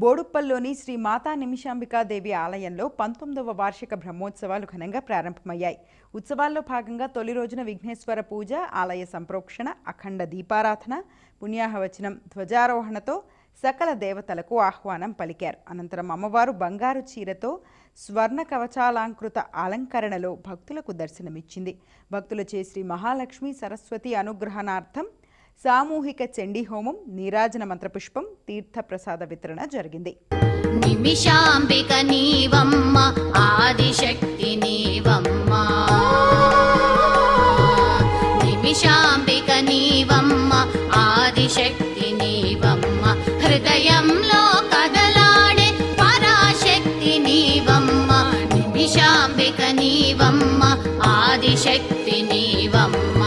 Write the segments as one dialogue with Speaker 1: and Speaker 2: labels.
Speaker 1: బోడుప్పల్లోని శ్రీ మాతా నిమిషాంబికాదేవి ఆలయంలో 19వ వార్షిక బ్రహ్మోత్సవాలు ఘనంగా ప్రారంభమయ్యాయి. ఉత్సవాల్లో భాగంగా తొలి రోజున విఘ్నేశ్వర పూజ, ఆలయ సంప్రోక్షణ, అఖండ దీపారాధన, పుణ్యాహవచనం, ధ్వజారోహణతో సకల దేవతలకు ఆహ్వానం పలికారు. అనంతరం అమ్మవారు బంగారు చీరతో స్వర్ణ కవచాలంకృత అలంకరణలో భక్తులకు దర్శనమిచ్చింది. భక్తులచే శ్రీ మహాలక్ష్మి సరస్వతి అనుగ్రహణార్థం సామూహిక చండీ హోమం, నీరాజన మంత్రపుష్పం, తీర్థ ప్రసాద వితరణ జరిగింది.
Speaker 2: నిమిషాంబిక నీవమ్మ, ఆదిశక్తి నీవమ్మ, నిమిషాంబిక నీవమ్మ, ఆదిశక్తి నీవమ్మ, హృదయంలో కదలాడే పరాశక్తి నీవమ్మ, నిమిషాంబిక నీవమ్మ, ఆదిశక్తి నీవమ్మ.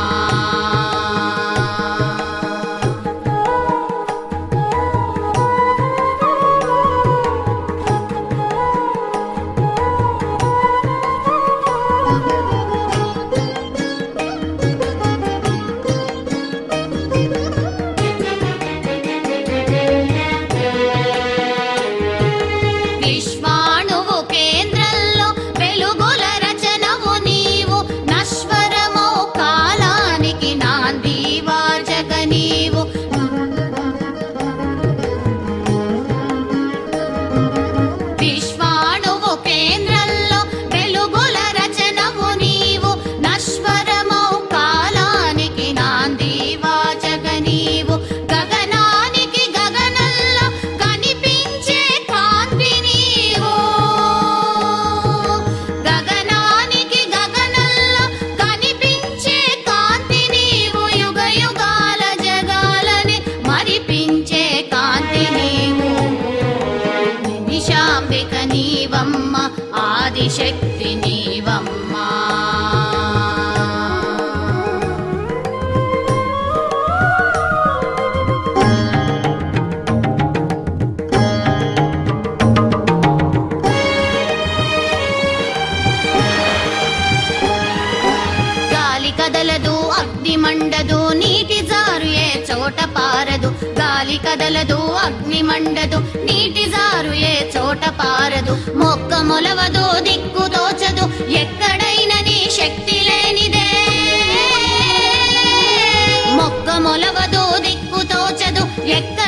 Speaker 2: ఆదిశక్తి నీవమ్మ. గాలి కదలదు, అగ్ని మండదు, నీటి జారు ఏ చోట పారదు. గాలి కదలదు, అగ్ని మండదు, నీటి జారు ఏ చోట పారదు. మొక్క మొలవదు, దిక్కు తోచదు, ఎక్కడైన నీ శక్తి లేనిదే. మొక్క మొలవదు, దిక్కు తోచదు, ఎక్కడ